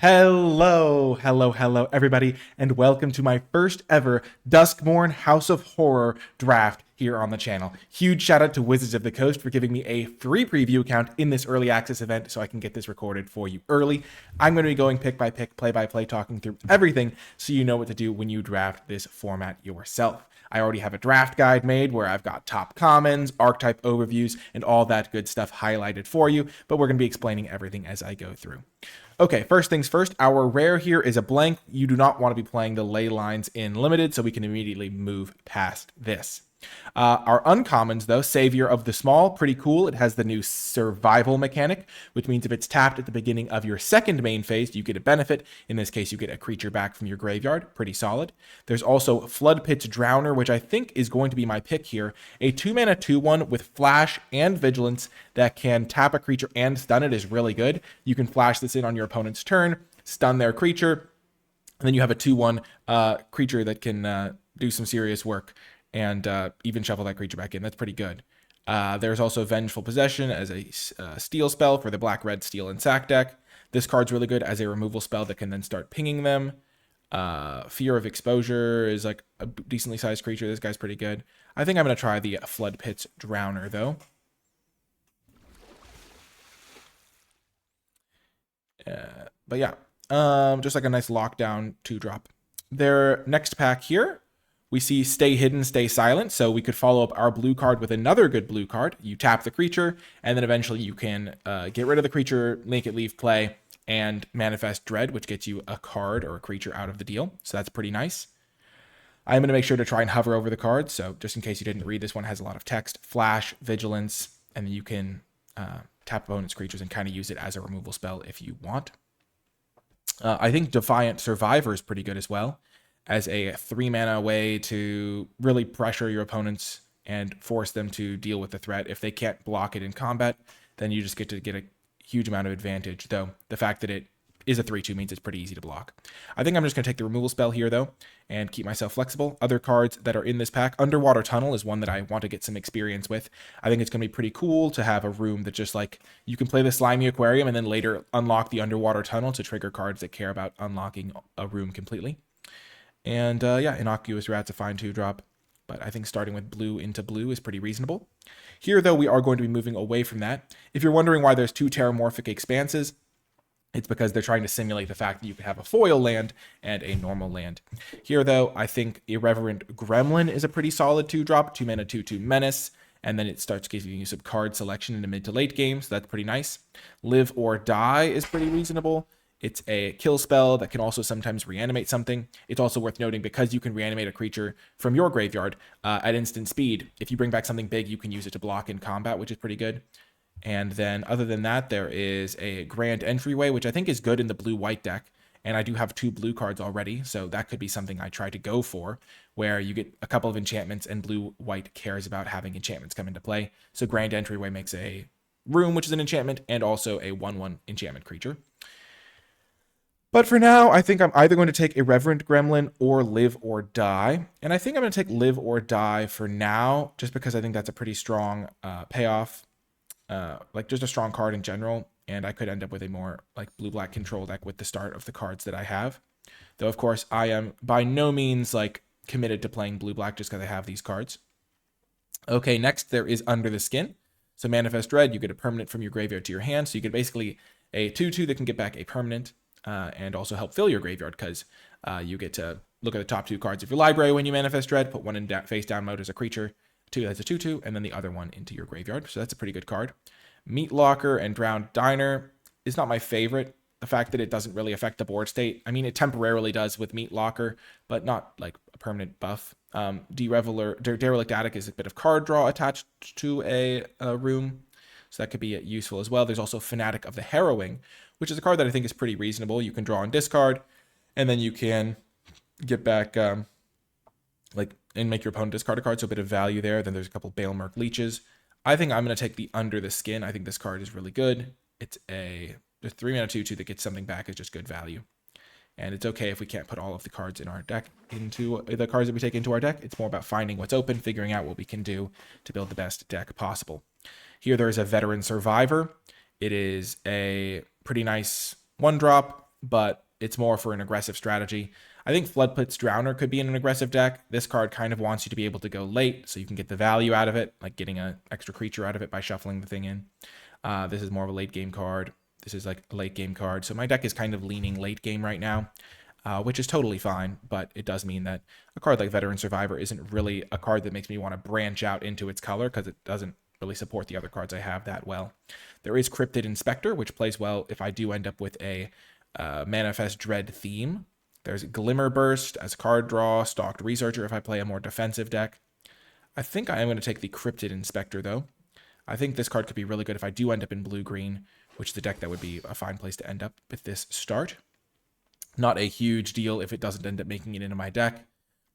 Hello, everybody, and welcome to my first ever Duskmourn House of Horror draft here on the channel. Huge shout out to Wizards of the Coast for giving me a free preview account in this early access event so I can get this recorded for you early. I'm going to be going pick by pick, play by play, talking through everything so you know what to do when you draft this format yourself. I already have a draft guide made where I've got top commons, archetype overviews, and all that good stuff highlighted for you, but we're going to be explaining everything as I go through. Okay, first things first, our rare here is a blank. You do not want to be playing the ley lines in limited, so we can immediately move past this. Our uncommons, though, Savior of the Small, pretty cool. It has the new survival mechanic, which means if it's tapped at the beginning of your second main phase, you get a benefit. In this case, you get a creature back from your graveyard. Pretty solid. There's also Flood Pit's Drowner, which I think is going to be my pick here. A 2-mana 2/1 with Flash and Vigilance that can tap a creature and stun it is really good. You can flash this in on your opponent's turn, stun their creature, and then you have a 2/1 creature that can do some serious work and even shuffle that creature back in. That's pretty good. There's also Vengeful Possession as a steal spell for the black-red steal and sack deck. This card's really good as a removal spell that can then start pinging them. Fear of Exposure is like a decently sized creature. This guy's pretty good. I think I'm going to try the Flood Pit's Drowner, though. But yeah, just like a nice lockdown 2-drop. Their next pack here, we see Stay Hidden, Stay Silent. So we could follow up our blue card with another good blue card. You tap the creature, and then eventually you can get rid of the creature, make it leave play, and manifest Dread, which gets you a card or a creature out of the deal. So that's pretty nice. I'm going to make sure to try and hover over the card. So just in case you didn't read, this one has a lot of text. Flash, Vigilance, and then you can tap opponent's creatures and kind of use it as a removal spell if you want. I think Defiant Survivor is pretty good as well, as a 3-mana way to really pressure your opponents and force them to deal with the threat. If they can't block it in combat, then you just get to get a huge amount of advantage, though the fact that it is a 3/2 means it's pretty easy to block. I think I'm just going to take the removal spell here, though, and keep myself flexible. Other cards that are in this pack, Underwater Tunnel is one that I want to get some experience with. I think it's going to be pretty cool to have a room that just like, you can play the Slimy Aquarium and then later unlock the Underwater Tunnel to trigger cards that care about unlocking a room completely. And yeah, Innocuous Rat's a fine 2-drop, but I think starting with blue into blue is pretty reasonable. Here, though, we are going to be moving away from that. If you're wondering why there's 2 Terramorphic Expanses, it's because they're trying to simulate the fact that you can have a foil land and a normal land. Here, though, I think Irreverent Gremlin is a pretty solid 2-drop, 2-mana 2/2 Menace, and then it starts giving you some card selection in the mid to late game, so that's pretty nice. Live or Die is pretty reasonable. It's a kill spell that can also sometimes reanimate something. It's also worth noting, because you can reanimate a creature from your graveyard at instant speed, if you bring back something big, you can use it to block in combat, which is pretty good. And then other than that, there is a Grand Entryway, which I think is good in the blue-white deck. And I do have 2 blue cards already, so that could be something I try to go for, where you get a couple of enchantments and blue-white cares about having enchantments come into play. So Grand Entryway makes a room, which is an enchantment, and also a 1/1 enchantment creature. But for now, I think I'm either going to take Irreverent Gremlin or Live or Die. And I think I'm going to take Live or Die for now, just because I think that's a pretty strong payoff. Like just a strong card in general. And I could end up with a more like blue-black control deck with the start of the cards that I have. Though, of course, I am by no means like committed to playing blue-black just because I have these cards. Okay, next there is Under the Skin. So Manifest Dread, you get a permanent from your graveyard to your hand. So you get basically a 2/2 that can get back a permanent. And also help fill your graveyard, because you get to look at the top 2 cards of your library when you Manifest Dread, put one in face down mode as a creature, 2 that's a 2/2, and then the other one into your graveyard. So that's a pretty good card. Meat Locker and Drowned Diner is not my favorite. The fact that it doesn't really affect the board state. I mean, it temporarily does with Meat Locker, but not like a permanent buff. Derelict Attic is a bit of card draw attached to a room, so that could be useful as well. There's also Fanatic of the Harrowing, which is a card that I think is pretty reasonable. You can draw and discard, and then you can get back, and make your opponent discard a card, so a bit of value there. Then there's a couple Balemurk Leeches. I think I'm going to take the Under the Skin. I think this card is really good. It's a 3-mana 2/2 that gets something back is just good value. And it's okay if we can't put all of the cards in our deck into the cards that we take into our deck. It's more about finding what's open, figuring out what we can do to build the best deck possible. Here there is a Veteran Survivor. It is a pretty nice 1-drop but it's more for an aggressive strategy. I think Floodplate's Drowner could be in an aggressive deck. This card kind of wants you to be able to go late so you can get the value out of it, like getting an extra creature out of it by shuffling the thing in. This is more of a late game card. This is like a late game card. So my deck is kind of leaning late game right now, which is totally fine, but it does mean that a card like Veteran Survivor isn't really a card that makes me want to branch out into its color because it doesn't really support the other cards I have that well. There is Cryptid Inspector, which plays well if I do end up with a Manifest Dread theme. There's Glimmer Burst as card draw, Stalked Researcher if I play a more defensive deck. I think I am going to take the Cryptid Inspector, though. I think this card could be really good if I do end up in blue-green, which is the deck that would be a fine place to end up with this start. Not a huge deal if it doesn't end up making it into my deck,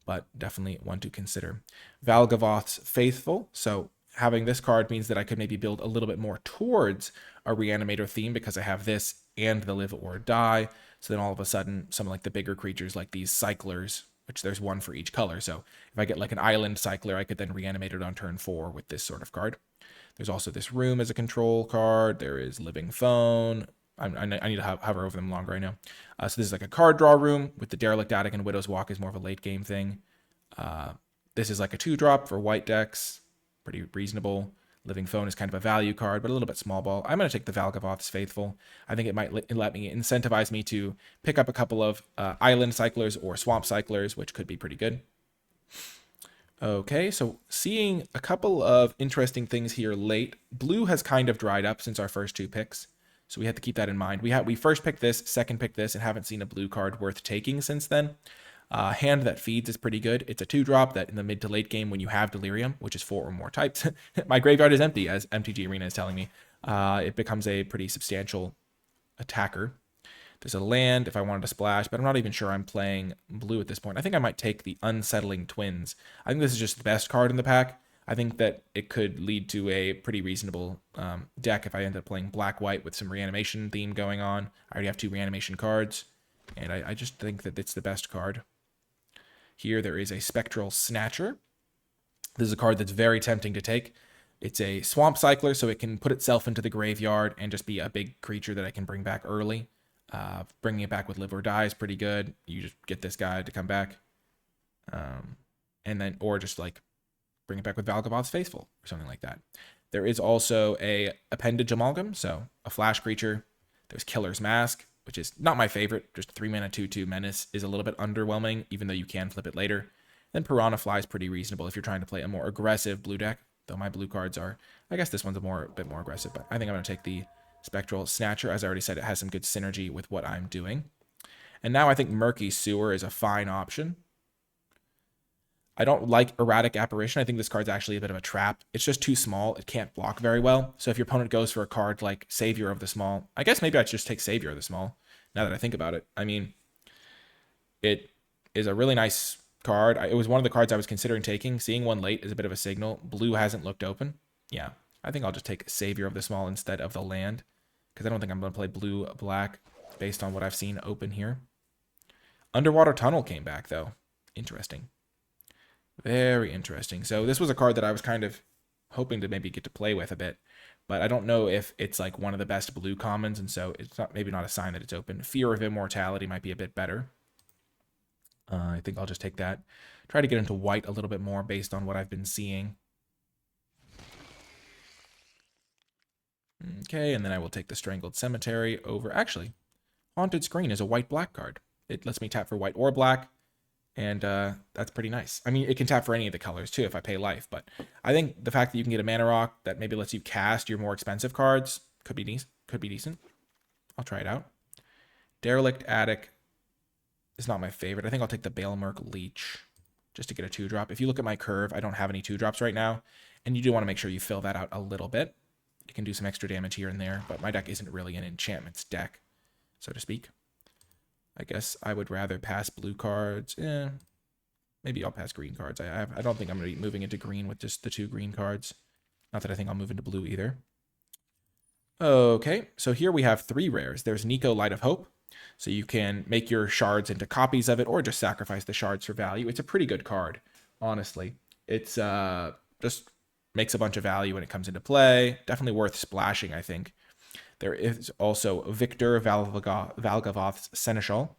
but definitely one to consider. Valgavoth's Faithful. So having this card means that I could maybe build a little bit more towards a Reanimator theme because I have this and the Live or Die. So then all of a sudden, some like the bigger creatures like these Cyclers, which there's one for each color. So if I get like an Island Cycler, I could then reanimate it on turn 4 with this sort of card. There's also this Room as a control card. There is Living Phone. I need to hover over them longer, I know. So this is like a card draw room with the Derelict Attic and Widow's Walk is more of a late game thing. This is like a 2-drop for white decks. Pretty reasonable. Living Phone is kind of a value card, but a little bit small ball. I'm going to take the Valgavoth's Faithful. I think it might let me incentivize me to pick up a couple of Island Cyclers or Swamp Cyclers, which could be pretty good. Okay, so seeing a couple of interesting things here late. Blue has kind of dried up since our first 2 picks, so we have to keep that in mind. We first picked this, second picked this, and haven't seen a blue card worth taking since then. Hand That Feeds is pretty good. It's a 2-drop that in the mid to late game when you have Delirium, which is 4 or more types, my graveyard is empty, as MTG Arena is telling me. It becomes a pretty substantial attacker. There's a land if I wanted to splash, but I'm not even sure I'm playing blue at this point. I think I might take the Unsettling Twins. I think this is just the best card in the pack. I think that it could lead to a pretty reasonable deck if I end up playing black-white with some reanimation theme going on. I already have 2 reanimation cards, and I just think that it's the best card. Here there is a Spectral Snatcher. This is a card that's very tempting to take. It's a Swamp Cycler, so it can put itself into the graveyard and just be a big creature that I can bring back early. Bringing it back with Live or Die is pretty good. You just get this guy to come back. And then, or just like bring it back with Valgavoth's Faithful or something like that. There is also a Appendage Amalgam, so a flash creature. There's Killer's Mask, which is not my favorite. Just 3-mana 2/2 Menace is a little bit underwhelming, even though you can flip it later. Then Piranha Fly is pretty reasonable if you're trying to play a more aggressive blue deck, though my blue cards are, I guess this one's a bit more aggressive, but I think I'm going to take the Spectral Snatcher. As I already said, it has some good synergy with what I'm doing. And now I think Murky Sewer is a fine option. I don't like Erratic Apparition. I think this card's actually a bit of a trap. It's just too small. It can't block very well. So if your opponent goes for a card like Savior of the Small, I guess maybe I should just take Savior of the Small, now that I think about it. I mean, it is a really nice card. It was one of the cards I was considering taking. Seeing one late is a bit of a signal. Blue hasn't looked open. Yeah, I think I'll just take Savior of the Small instead of the land, because I don't think I'm going to play blue-black based on what I've seen open here. Underwater Tunnel came back, though. Interesting. Very interesting. So this was a card that I was kind of hoping to maybe get to play with a bit, but I don't know if it's like one of the best blue commons, and so it's maybe not a sign that it's open. Fear of Immortality might be a bit better. I think I'll just take that. Try to get into white a little bit more based on what I've been seeing. Okay, and then I will take the Strangled Cemetery over. Actually, Haunted Screen is a white-black card. It lets me tap for white or black, and that's pretty nice. I mean, it can tap for any of the colors, too, if I pay life, but I think the fact that you can get a Mana Rock that maybe lets you cast your more expensive cards could be decent. I'll try it out. Derelict Attic is not my favorite. I think I'll take the Balemerk Leech just to get a 2-drop. If you look at my curve, I don't have any 2-drops right now, and you do want to make sure you fill that out a little bit. You can do some extra damage here and there, but my deck isn't really an enchantments deck, so to speak. I guess I would rather pass blue cards. Maybe I'll pass green cards. I don't think I'm going to be moving into green with just the 2 green cards. Not that I think I'll move into blue either. Okay, so here we have 3 rares. There's Nico, Light of Hope. So you can make your shards into copies of it or just sacrifice the shards for value. It's a pretty good card, honestly. It's just makes a bunch of value when it comes into play. Definitely worth splashing, I think. There is also Victor Valgavoth's Seneschal.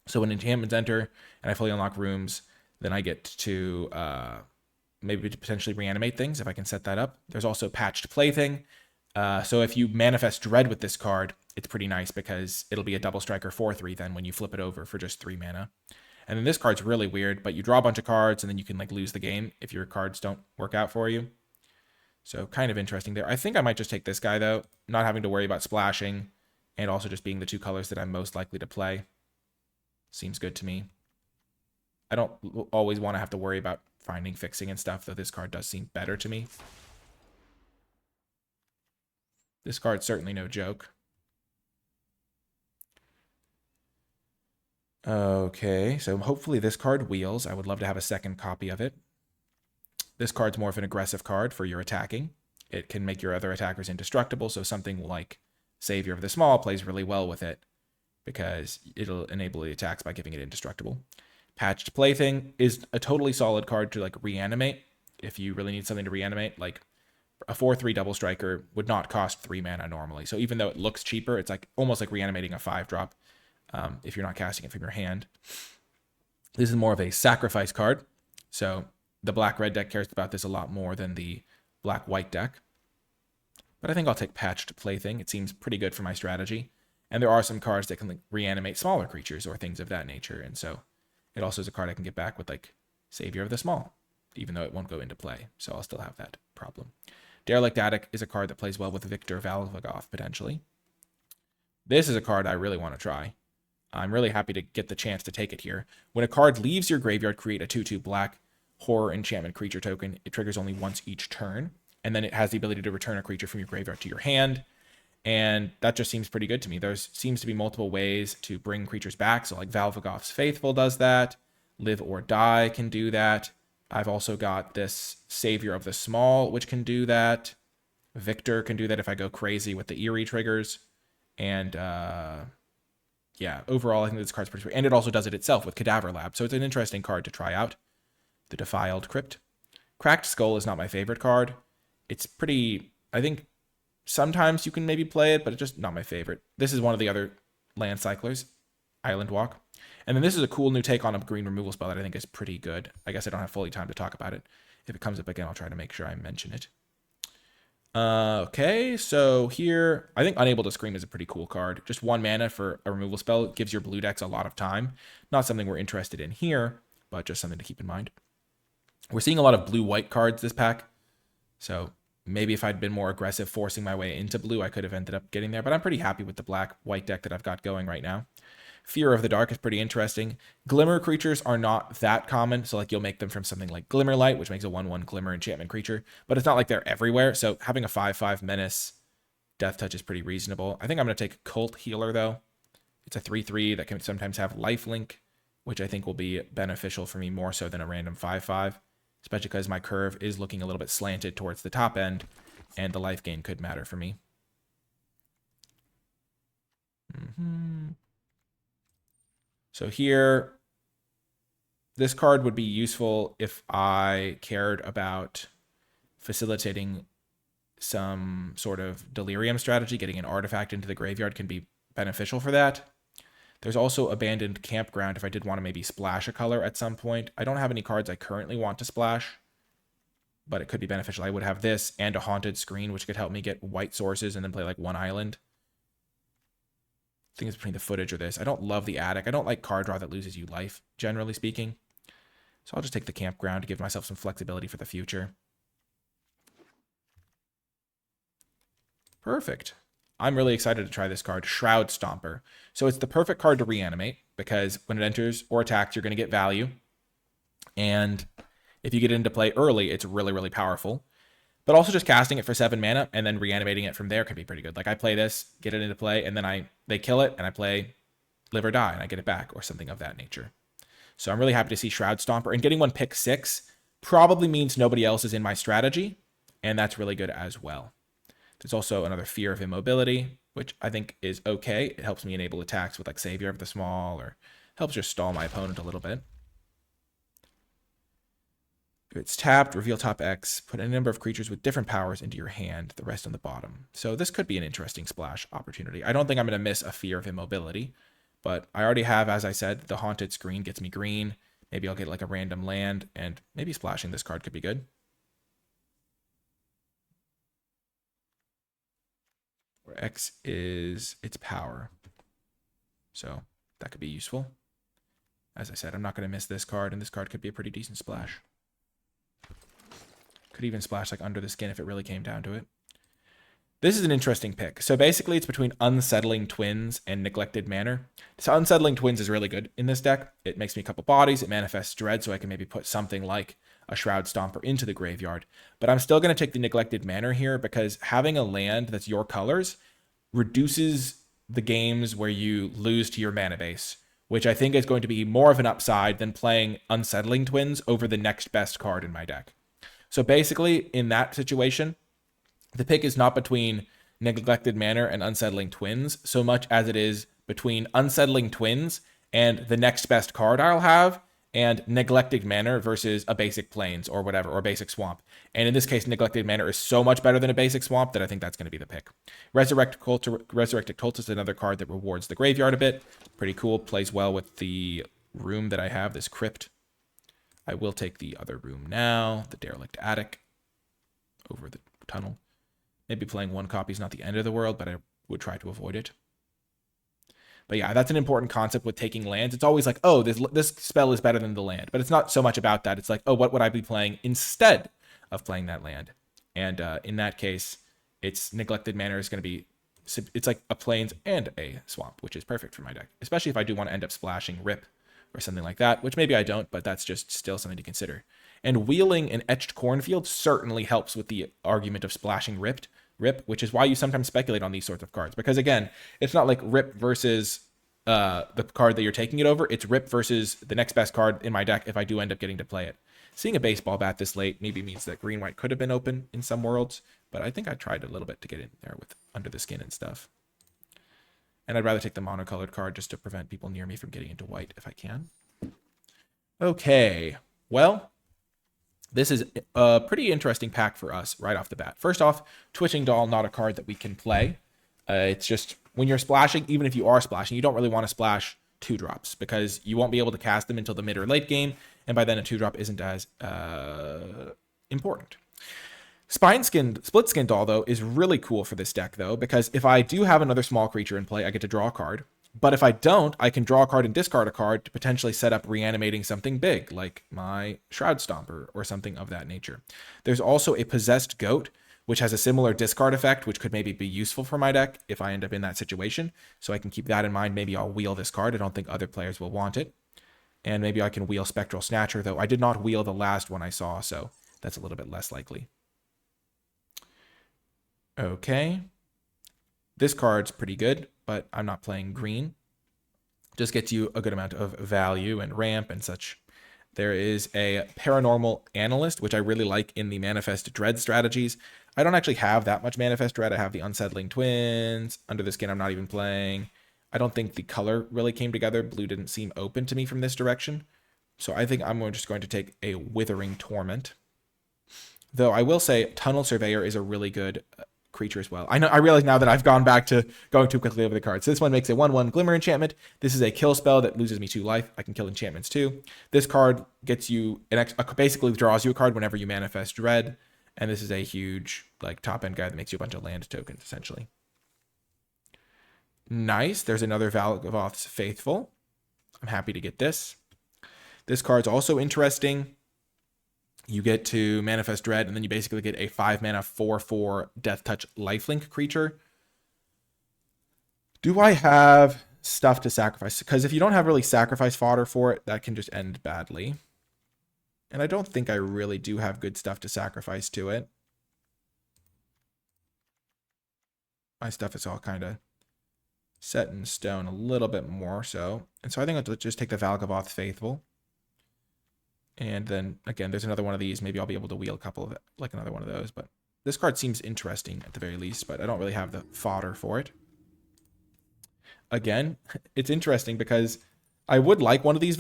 So when enchantments enter and I fully unlock rooms, then I get to maybe potentially reanimate things if I can set that up. There's also Patched Plaything. So if you manifest Dread with this card, it's pretty nice because it'll be a double striker 4/3 then when you flip it over for just 3 mana. And then this card's really weird, but you draw a bunch of cards and then you can like lose the game if your cards don't work out for you. So kind of interesting there. I think I might just take this guy though, not having to worry about splashing and also just being the 2 colors that I'm most likely to play. Seems good to me. I don't always want to have to worry about finding fixing and stuff, though this card does seem better to me. This card's certainly no joke. Okay, so hopefully this card wheels. I would love to have a second copy of it. This card's more of an aggressive card for your attacking. It can make your other attackers indestructible, so something like Savior of the Small plays really well with it because it'll enable the attacks by giving it indestructible. Patched Plaything is a totally solid card to like reanimate if you really need something to reanimate. Like a 4/3 double striker would not cost 3 mana normally. So even though it looks cheaper, it's like almost like reanimating a 5-drop if you're not casting it from your hand. This is more of a sacrifice card. So the black-red deck cares about this a lot more than the black-white deck. But I think I'll take Patched Plaything. It seems pretty good for my strategy. And there are some cards that can like reanimate smaller creatures or things of that nature. And so it also is a card I can get back with like Savior of the Small, even though it won't go into play. So I'll still have that problem. Derelict Attic is a card that plays well with Victor Valgavoth, potentially. This is a card I really want to try. I'm really happy to get the chance to take it here. When a card leaves your graveyard, create a 2/2 black horror enchantment creature token. It triggers only once each turn. And then it has the ability to return a creature from your graveyard to your hand. And that just seems pretty good to me. There seems to be multiple ways to bring creatures back. So like Valvagoth's Faithful does that. Live or Die can do that. I've also got this Savior of the Small, which can do that. Victor can do that if I go crazy with the Eerie triggers. And yeah, overall, I think this card's pretty sweet. And it also does it itself with Cadaver Lab. So it's an interesting card to try out. The Defiled Crypt. Cracked Skull is not my favorite card. It's pretty, I think sometimes you can maybe play it, but it's just not my favorite. This is one of the other land cyclers, Island Walk. And then this is a cool new take on a green removal spell that I think is pretty good. I guess I don't have fully time to talk about it. If it comes up again, I'll try to make sure I mention it. Okay, so here, I think Unable to Scream is a pretty cool card. Just 1 mana for a removal spell. It gives your blue decks a lot of time. Not something we're interested in here, but just something to keep in mind. We're seeing a lot of blue-white cards this pack. So maybe if I'd been more aggressive forcing my way into blue, I could have ended up getting there. But I'm pretty happy with the black-white deck that I've got going right now. Fear of the Dark is pretty interesting. Glimmer creatures are not that common, so like you'll make them from something like Glimmerlight, which makes a 1/1 Glimmer enchantment creature, but it's not like they're everywhere, so having a 5/5 Menace Death Touch is pretty reasonable. I think I'm going to take Cult Healer, though. It's a 3/3 that can sometimes have lifelink, which I think will be beneficial for me more so than a random 5/5, especially because my curve is looking a little bit slanted towards the top end, and the life gain could matter for me. So here, this card would be useful if I cared about facilitating some sort of delirium strategy. Getting an artifact into the graveyard can be beneficial for that. There's also Abandoned Campground if I did want to maybe splash a color at some point. I don't have any cards I currently want to splash, but it could be beneficial. I would have this and a Haunted Screen, which could help me get white sources and then play like 1 island. I think it's between the footage or this. I don't love the Attic. I don't like card draw that loses you life, generally speaking. So I'll just take the Campground to give myself some flexibility for the future. Perfect. I'm really excited to try this card, Shroud Stomper. So it's the perfect card to reanimate because when it enters or attacks, you're going to get value. And if you get into play early, it's really, really powerful. But also just casting it for 7 mana and then reanimating it from there can be pretty good. Like I play this, get it into play, and then they kill it, and I play Live or Die, and I get it back, or something of that nature. So I'm really happy to see Shroud Stomper. And getting one pick 6 probably means nobody else is in my strategy, and that's really good as well. There's also another Fear of Immobility, which I think is okay. It helps me enable attacks with like Savior of the Small, or helps just stall my opponent a little bit. It's tapped, reveal top X, put a number of creatures with different powers into your hand, the rest on the bottom. So this could be an interesting splash opportunity. I don't think I'm going to miss a Fear of Immobility, but I already have, as I said, the Haunted Screen gets me green. Maybe I'll get like a random land, and maybe splashing this card could be good. Where X is its power. So that could be useful. As I said, I'm not going to miss this card, and this card could be a pretty decent splash. Could even splash like Under the Skin if it really came down to it. This is an interesting pick. So basically it's between Unsettling Twins and Neglected Manor. So Unsettling Twins is really good in this deck. It makes me a couple bodies. It manifests Dread, so I can maybe put something like a Shroud Stomper into the graveyard. But I'm still going to take the Neglected Manor here because having a land that's your colors reduces the games where you lose to your mana base, which I think is going to be more of an upside than playing Unsettling Twins over the next best card in my deck. So basically, in that situation, the pick is not between Neglected Manor and Unsettling Twins so much as it is between Unsettling Twins and the next best card I'll have, and Neglected Manor versus a basic Plains or whatever, or basic Swamp. And in this case, Neglected Manor is so much better than a basic Swamp that I think that's going to be the pick. Resurrected Cultist is another card that rewards the graveyard a bit. Pretty cool. Plays well with the room that I have, this Crypt. I will take the other room now, the Derelict Attic, over the tunnel. Maybe playing one copy is not the end of the world, but I would try to avoid it. But yeah, that's an important concept with taking lands. It's always like, oh, this spell is better than the land. But it's not so much about that. It's like, oh, what would I be playing instead of playing that land? And in that case, it's Neglected Manor is going to be, it's like a Plains and a Swamp, which is perfect for my deck. Especially if I do want to end up splashing Rip or something like that, which maybe I don't, but that's just still something to consider. And wheeling an Etched Cornfield certainly helps with the argument of splashing Rip, which is why you sometimes speculate on these sorts of cards. Because again, it's not like Rip versus the card that you're taking it over. It's Rip versus the next best card in my deck if I do end up getting to play it. Seeing a baseball bat this late maybe means that green-white could have been open in some worlds, but I think I tried a little bit to get in there with Under the Skin and stuff. And I'd rather take the monocolored card just to prevent people near me from getting into white if I can. Okay, well, this is a pretty interesting pack for us right off the bat. First off, Twitching Doll, not a card that we can play. It's just when you're splashing, even if you are splashing, you don't really want to splash 2-drops because you won't be able to cast them until the mid or late game. And by then a 2-drop isn't as important. Split Skin Doll, though, is really cool for this deck, though, because if I do have another small creature in play, I get to draw a card. But if I don't, I can draw a card and discard a card to potentially set up reanimating something big, like my Shroud Stomper or something of that nature. There's also a Possessed Goat, which has a similar discard effect, which could maybe be useful for my deck if I end up in that situation. So I can keep that in mind. Maybe I'll wheel this card. I don't think other players will want it. And maybe I can wheel Spectral Snatcher, though I did not wheel the last one I saw, so that's a little bit less likely. Okay. This card's pretty good, but I'm not playing green. Just gets you a good amount of value and ramp and such. There is a Paranormal Analyst, which I really like in the Manifest Dread strategies. I don't actually have that much Manifest Dread. I have the Unsettling Twins. Under the Skin, I'm not even playing. I don't think the color really came together. Blue didn't seem open to me from this direction. So I think I'm just going to take a Withering Torment. Though I will say Tunnel Surveyor is a really good creature as well. I realize now that I've gone back to going too quickly over the cards. So this one makes a 1/1 Glimmer enchantment. This is a kill spell that loses me 2 life. I can kill enchantments too. This card gets you basically draws you a card whenever you manifest Dread. And this is a huge like top end guy that makes you a bunch of land tokens essentially. Nice. There's another Valgavoth's Faithful. I'm happy to get this. This card's also interesting. You get to Manifest Dread, and then you basically get a 5-mana 4/4 Death Touch Lifelink creature. Do I have stuff to sacrifice? Because if you don't have really sacrifice fodder for it, that can just end badly. And I don't think I really do have good stuff to sacrifice to it. My stuff is all kind of set in stone a little bit more so. And so I think I'll just take the Valgavoth Faithful. And then, again, there's another one of these. Maybe I'll be able to wheel a couple of it, like another one of those. But this card seems interesting at the very least, but I don't really have the fodder for it. Again, it's interesting because I would like one of these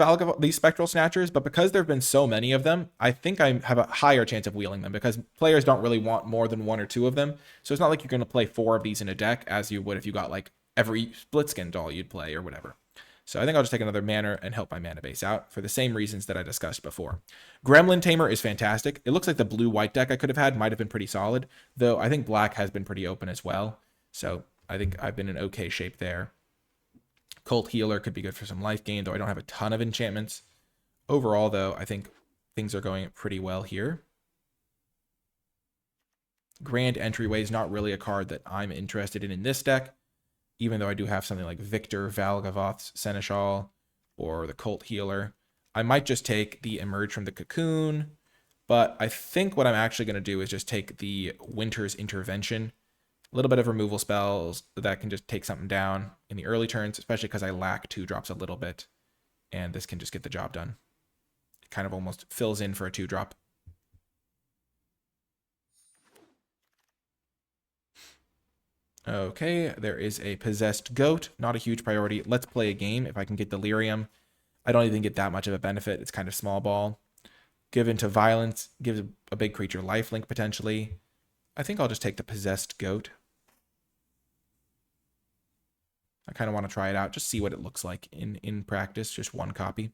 Spectral Snatchers, but because there have been so many of them, I think I have a higher chance of wheeling them because players don't really want more than one or two of them. So it's not like you're going to play 4 of these in a deck as you would if you got like every split skin doll you'd play or whatever. So I think I'll just take another mana and help my mana base out for the same reasons that I discussed before. Gremlin Tamer is fantastic. It looks like the blue-white deck I could have had might have been pretty solid, though I think black has been pretty open as well. So I think I've been in okay shape there. Cult Healer could be good for some life gain, though I don't have a ton of enchantments. Overall, though, I think things are going pretty well here. Grand Entryway is not really a card that I'm interested in this deck, even though I do have something like Victor, Valgavoth's Seneschal, or the Cult Healer. I might just take the Emerge from the Cocoon, but I think what I'm actually going to do is just take the Winter's Intervention. A little bit of removal spells that can just take something down in the early turns, especially because I lack 2-drops a little bit, and this can just get the job done. It kind of almost fills in for a 2-drop. Okay, there is a Possessed Goat. Not a huge priority. Let's play a game. If I can get Delirium, I don't even get that much of a benefit. It's kind of small ball. Given to Violence, gives a big creature lifelink potentially. I think I'll just take the Possessed Goat. I kind of want to try it out, just see what it looks like in practice, just one copy.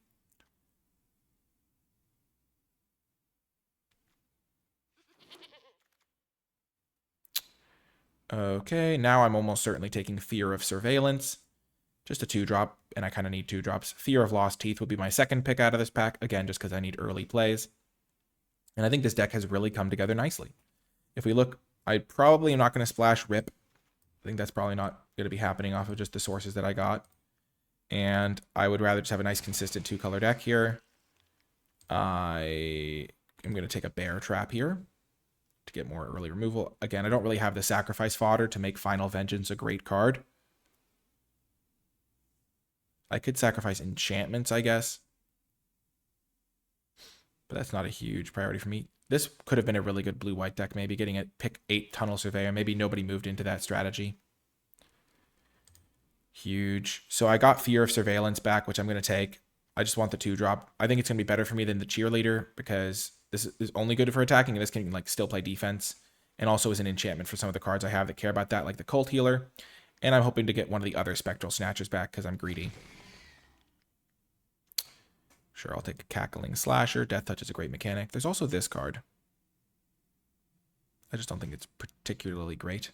Okay, now I'm almost certainly taking Fear of Surveillance. Just a 2-drop, and I kind of need 2-drops. Fear of Lost Teeth would be my second pick out of this pack, again, just because I need early plays. And I think this deck has really come together nicely. If we look, I probably am not going to splash Rip. I think that's probably not going to be happening off of just the sources that I got. And I would rather just have a nice consistent 2-color deck here. I am going to take a Bear Trap here to get more early removal. Again, I don't really have the sacrifice fodder to make Final Vengeance a great card. I could sacrifice enchantments, I guess. But that's not a huge priority for me. This could have been a really good blue-white deck, maybe getting a pick 8 Tunnel Surveyor. Maybe nobody moved into that strategy. Huge. So I got Fear of Surveillance back, which I'm going to take. I just want the 2-drop. I think it's going to be better for me than the Cheerleader because this is only good for attacking, and this can like still play defense, and also is an enchantment for some of the cards I have that care about that, like the Cult Healer. And I'm hoping to get one of the other Spectral Snatchers back because I'm greedy. Sure, I'll take a Cackling Slasher. Death Touch is a great mechanic. There's also this card. I just don't think it's particularly great.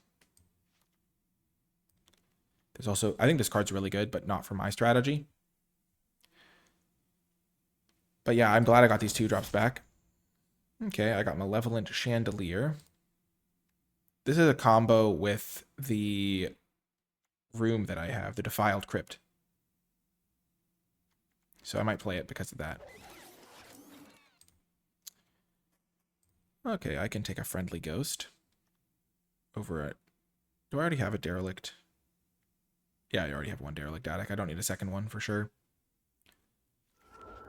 There's also, I think this card's really good, but not for my strategy. But yeah, I'm glad I got these 2-drops back. Okay, I got Malevolent Chandelier. This is a combo with the room that I have, the Defiled Crypt. So I might play it because of that. Okay, I can take a Friendly Ghost over it. Do I already have a Derelict? Yeah, I already have one Derelict Attic. I don't need a second one for sure.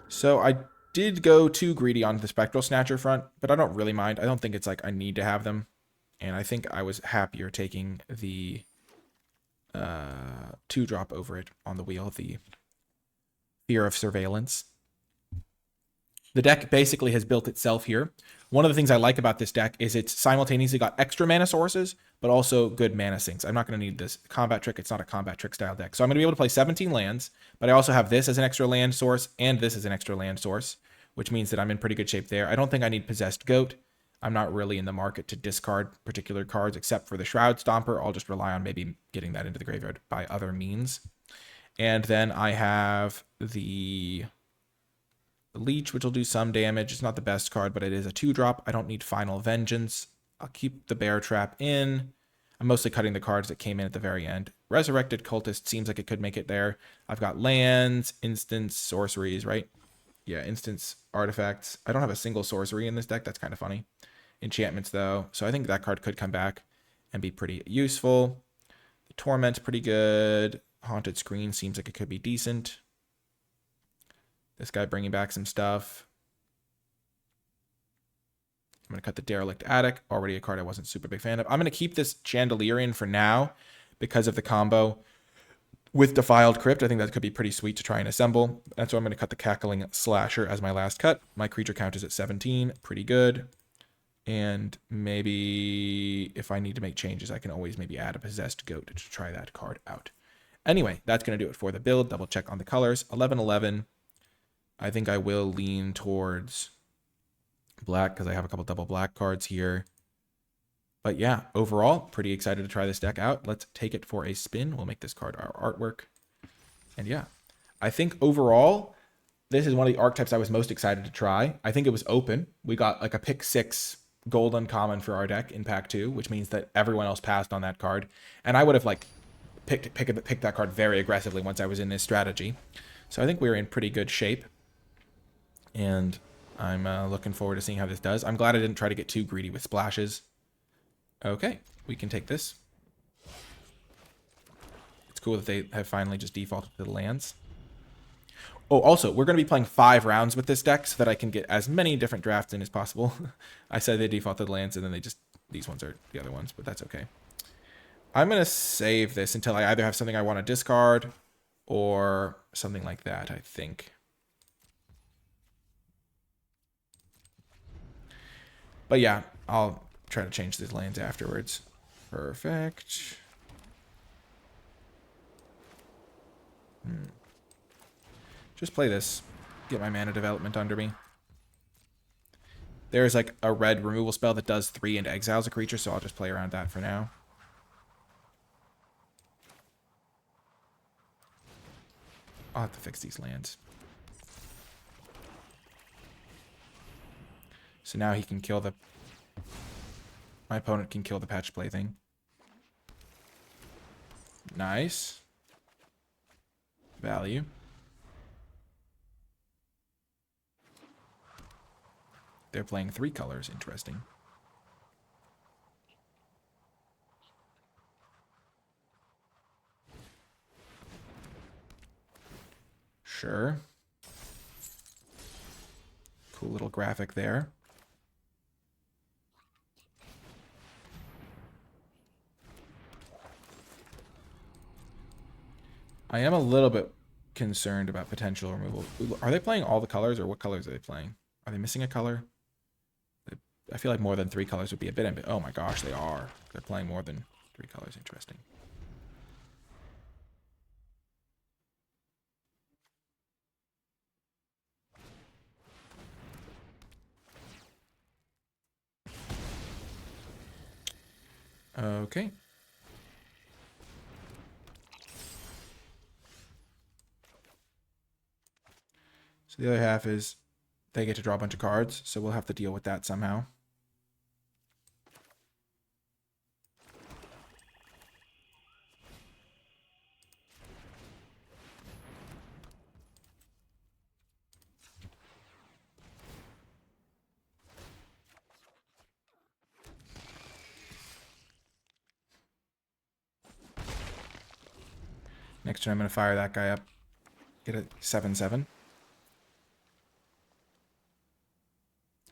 So I did go too greedy on the Spectral Snatcher front, but I don't really mind. I don't think it's like I need to have them. And I think I was happier taking the 2-drop over it on the wheel, the Fear of Surveillance. The deck basically has built itself here. One of the things I like about this deck is it's simultaneously got extra mana sources, but also good mana sinks. I'm not going to need this combat trick. It's not a combat trick style deck. So I'm going to be able to play 17 lands, but I also have this as an extra land source and this as an extra land source, which means that I'm in pretty good shape there. I don't think I need Possessed Goat. I'm not really in the market to discard particular cards except for the Shroud Stomper. I'll just rely on maybe getting that into the graveyard by other means. And then I have the Leech, which will do some damage. It's not the best card, but it is a 2-drop. I don't need Final Vengeance. I'll keep the Bear Trap in. I'm mostly cutting the cards that came in at the very end. Resurrected Cultist seems like it could make it there. I've got lands, instants, sorceries, right? Yeah, instants, artifacts. I don't have a single sorcery in this deck. That's kind of funny. Enchantments, though. So I think that card could come back and be pretty useful. The Torment's pretty good. Haunted Screen seems like it could be decent. This guy bringing back some stuff. I'm going to cut the Derelict Attic. Already a card I wasn't super big fan of. I'm going to keep this Chandelier in for now because of the combo with Defiled Crypt. I think that could be pretty sweet to try and assemble. That's why I'm going to cut the Cackling Slasher as my last cut. My creature count is at 17. Pretty good. And maybe if I need to make changes, I can always maybe add a Possessed Goat to try that card out. Anyway, that's going to do it for the build. Double check on the colors. 11-11. I think I will lean towards black because I have a couple double black cards here. But yeah, overall, pretty excited to try this deck out. Let's take it for a spin. We'll make this card our artwork. And yeah, I think overall, this is one of the archetypes I was most excited to try. I think it was open. We got like a pick 6 gold uncommon for our deck in pack 2, which means that everyone else passed on that card. And I would have like picked that card very aggressively once I was in this strategy. So I think we're in pretty good shape. And I'm looking forward to seeing how this does. I'm glad I didn't try to get too greedy with splashes. Okay, we can take this. It's cool that they have finally just defaulted to the lands. Oh, also, we're going to be playing 5 rounds with this deck so that I can get as many different drafts in as possible. I said they defaulted the lands, and then these ones are the other ones, but that's okay. I'm going to save this until I either have something I want to discard or something like that, I think. But yeah, I'll try to change these lands afterwards. Perfect. Just play this. Get my mana development under me. There's like a red removal spell that does 3 and exiles a creature, so I'll just play around that for now. I'll have to fix these lands. So now he can kill the... My opponent can kill the Patch Plaything. Nice. Value. They're playing 3 colors. Interesting. Sure. Cool little graphic there. I am a little bit concerned about potential removal. Are they playing all the colors, or what colors are they playing? Are they missing a color? I feel like more than 3 colors would be a bit... Oh my gosh, they are. They're playing more than 3 colors. Interesting. Okay. So the other half is they get to draw a bunch of cards, so we'll have to deal with that somehow. Next turn, I'm going to fire that guy up. Get a 7/7.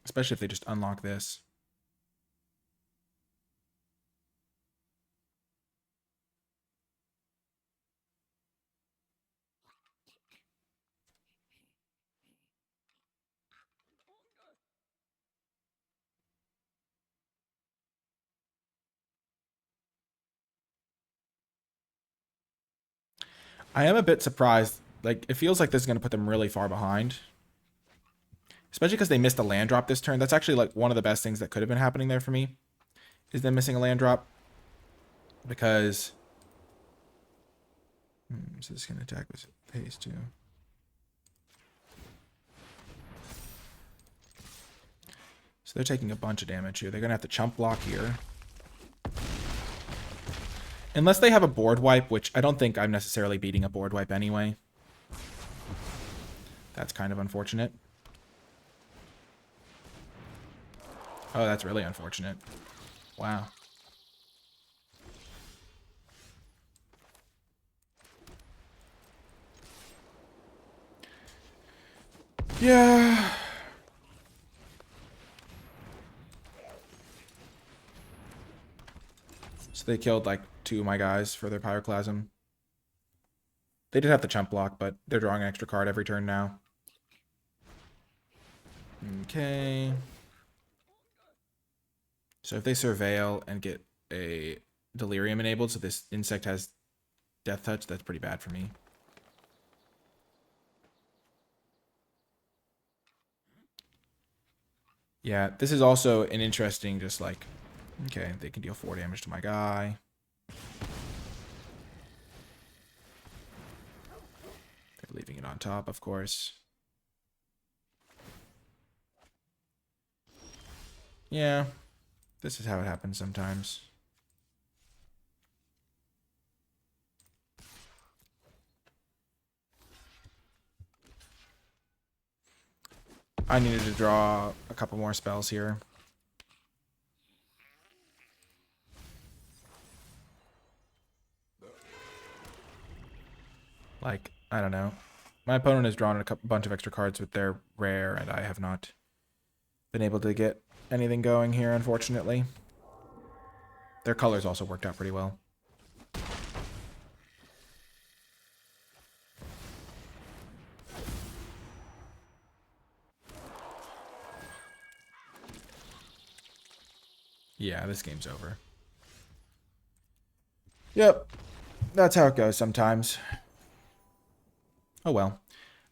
Especially if they just unlock this. I am a bit surprised. Like, it feels like this is going to put them really far behind. Especially because they missed a land drop this turn. That's actually like one of the best things that could have been happening there for me. Is them missing a land drop. Because... so this can attack with haste too. So they're taking a bunch of damage here. They're going to have to chump block here. Unless they have a board wipe, which I don't think I'm necessarily beating a board wipe anyway. That's kind of unfortunate. Oh, that's really unfortunate. Wow. Yeah. So they killed like 2 of my guys for their Pyroclasm. They did have the chump block, but they're drawing an extra card every turn now. Okay. So if they Surveil and get a Delirium enabled, so this insect has Death Touch, that's pretty bad for me. Yeah, this is also an interesting, just like, okay, they can deal 4 damage to my guy. They're leaving it on top, of course. Yeah, this is how it happens sometimes. I needed to draw a couple more spells here. Like, I don't know. My opponent has drawn a bunch of extra cards with their rare, and I have not been able to get anything going here, unfortunately. Their colors also worked out pretty well. Yeah, this game's over. Yep. That's how it goes sometimes. Oh well.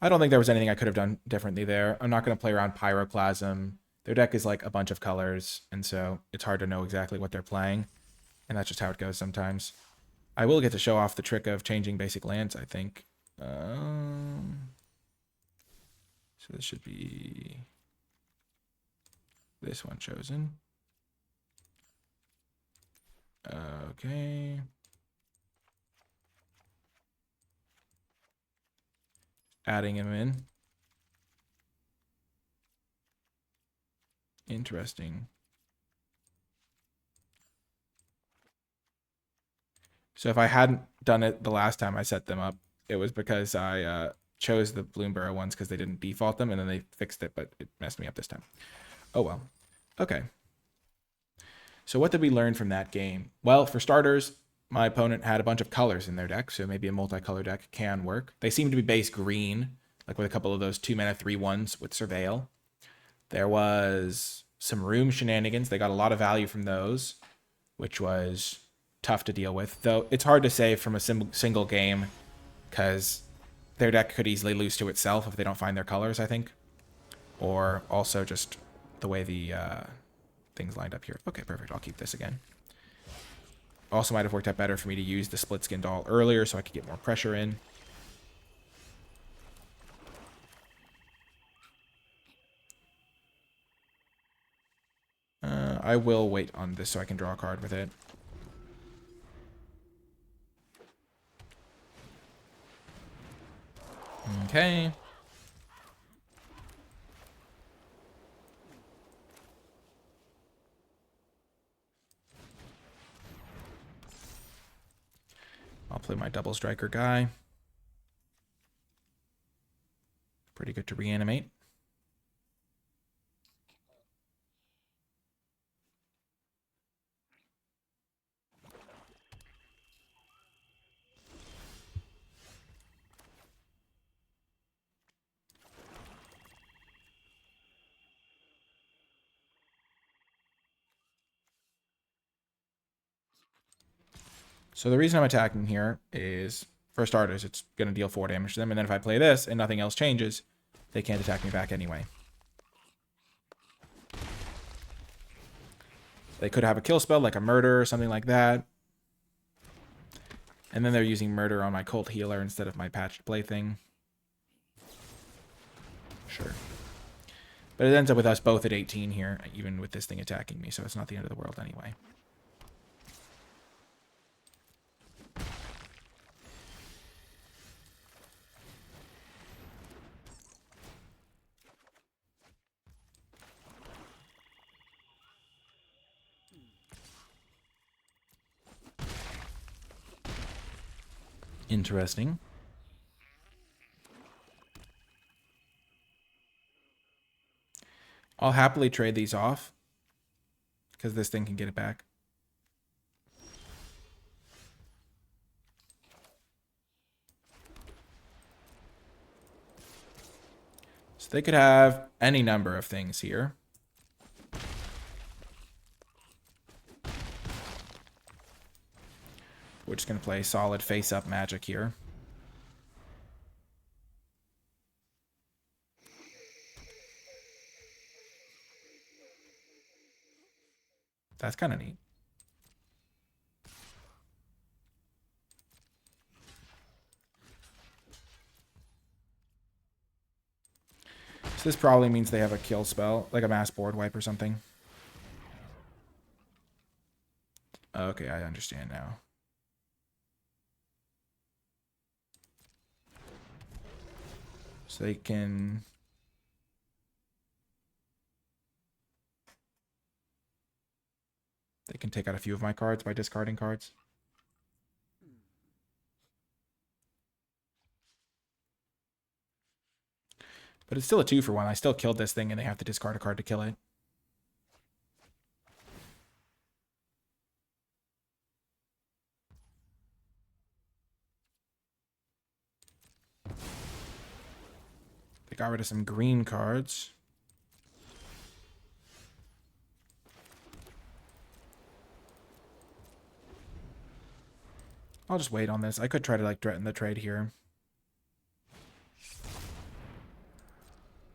I don't think there was anything I could have done differently there. I'm not going to play around Pyroclasm. Their deck is like a bunch of colors, and so it's hard to know exactly what they're playing. And that's just how it goes sometimes. I will get to show off the trick of changing basic lands, I think. So this should be this one chosen. Okay. Adding him in. Interesting. So if I hadn't done it the last time I set them up, it was because I chose the Bloomburrow ones because they didn't default them, and then they fixed it, but it messed me up this time. Oh well. Okay. So what did we learn from that game? Well, for starters, my opponent had a bunch of colors in their deck, so maybe a multicolor deck can work. They seem to be base green, like with a couple of those 2-mana 3/1s with Surveil. There was some room shenanigans. They got a lot of value from those, which was tough to deal with. Though it's hard to say from a single game, because their deck could easily lose to itself if they don't find their colors, I think. Or also just the way the things lined up here. Okay, perfect. I'll keep this again. Also might have worked out better for me to use the split skin doll earlier so I could get more pressure in. I will wait on this so I can draw a card with it. Okay. I'll play my double striker guy. Pretty good to reanimate. So the reason I'm attacking here is, for starters, it's going to deal 4 damage to them. And then if I play this and nothing else changes, they can't attack me back anyway. They could have a kill spell, like a murder or something like that. And then they're using murder on my cult healer instead of my patched plaything. Sure. But it ends up with us both at 18 here, even with this thing attacking me, so it's not the end of the world anyway. Interesting. I'll happily trade these off because this thing can get it back. they could have any number of things here. We're just going to play solid face-up Magic here. That's kind of neat. So this probably means they have a kill spell, like a mass board wipe or something. Okay, I understand now. So they can... They can take out a few of my cards by discarding cards. But it's still a 2-for-1. I still killed this thing and they have to discard a card to kill it. They got rid of some green cards. I'll just wait on this. I could try to like threaten the trade here.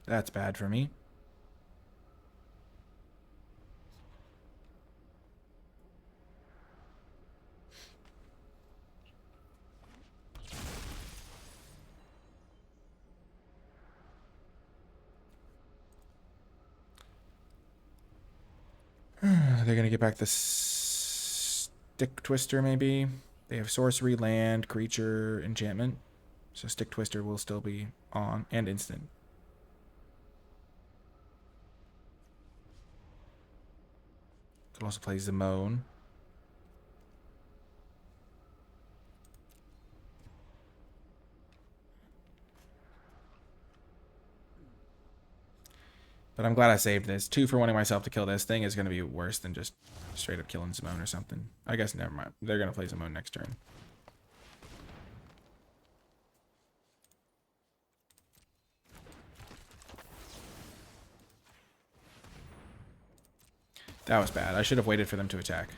That's bad for me. They're going to get back the Stick Twister, maybe. They have sorcery, land, creature, enchantment. So Stick Twister will still be on, and instant. Could also play Zimone. But I'm glad I saved this. 2 for wanting myself to kill this thing is going to be worse than just straight up killing Zimone or something. I guess never mind. They're going to play Zimone next turn. That was bad. I should have waited for them to attack.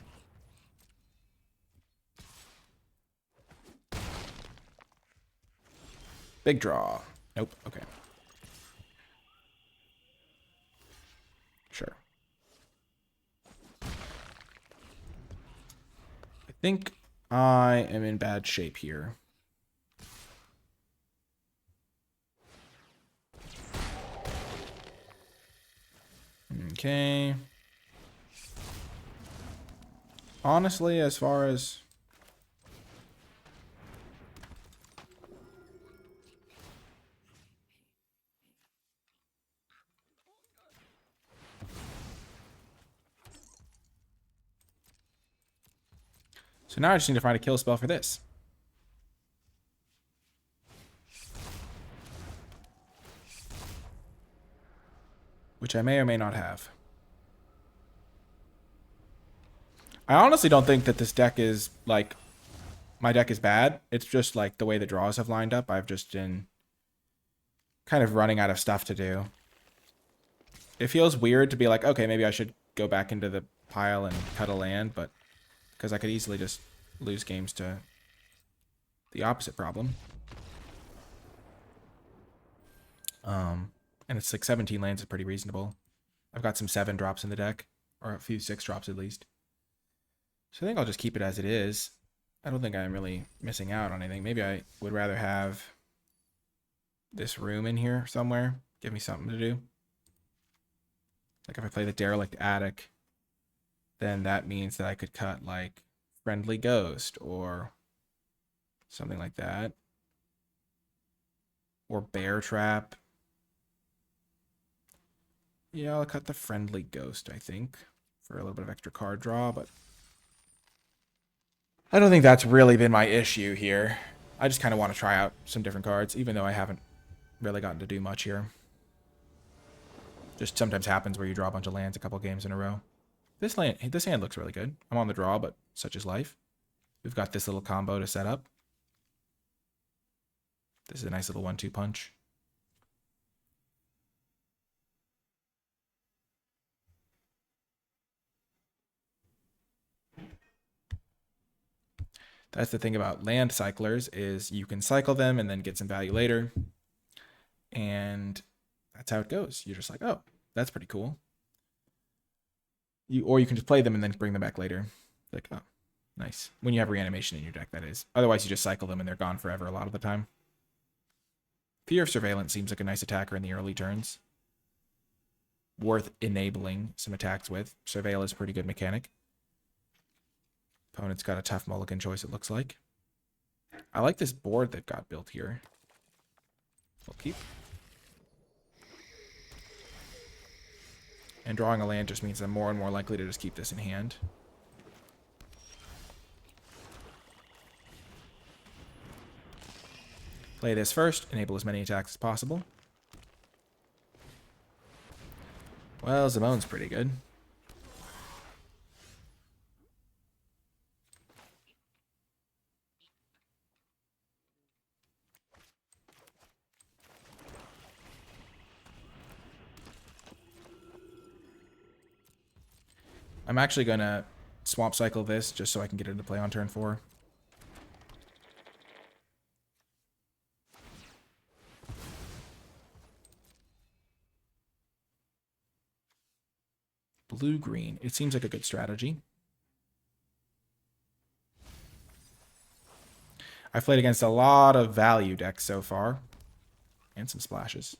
Big draw. Nope. Okay. Sure. I think I am in bad shape here. Okay. Honestly, as far as... So now I just need to find a kill spell for this. Which I may or may not have. I honestly don't think that this deck is, like, my deck is bad. It's just, like, the way the draws have lined up. I've just been kind of running out of stuff to do. It feels weird to be like, okay, maybe I should go back into the pile and cut a land, but because I could easily just lose games to the opposite problem. And it's like 17 lands is pretty reasonable. I've got some 7 drops in the deck, or a few 6 drops at least. So I think I'll just keep it as it is. I don't think I'm really missing out on anything. Maybe I would rather have this room in here somewhere. Give me something to do. Like if I play the Derelict Attic, then that means that I could cut like Friendly Ghost or something like that. Or Bear Trap. Yeah, I'll cut the Friendly Ghost, I think, for a little bit of extra card draw, but I don't think that's really been my issue here. I just kind of want to try out some different cards, even though I haven't really gotten to do much here. Just sometimes happens where you draw a bunch of lands a couple games in a row. This hand looks really good. I'm on the draw, but such is life. We've got this little combo to set up. This is a nice little 1-2 punch. That's the thing about land cyclers, is you can cycle them and then get some value later. And that's how it goes. You're just like, oh, that's pretty cool. Or you can just play them and then bring them back later. Like, oh, nice. When you have reanimation in your deck, that is. Otherwise, you just cycle them and they're gone forever a lot of the time. Fear of Surveillance seems like a nice attacker in the early turns. Worth enabling some attacks with. Surveil is a pretty good mechanic. Opponent's got a tough mulligan choice, it looks like. I like this board that got built here. We'll keep. And drawing a land just means I'm more and more likely to just keep this in hand. Play this first, enable as many attacks as possible. Well, Zamone's pretty good. I'm actually going to swamp cycle this just so I can get into play on turn 4. Blue-green. It seems like a good strategy. I've played against a lot of value decks so far. And some splashes.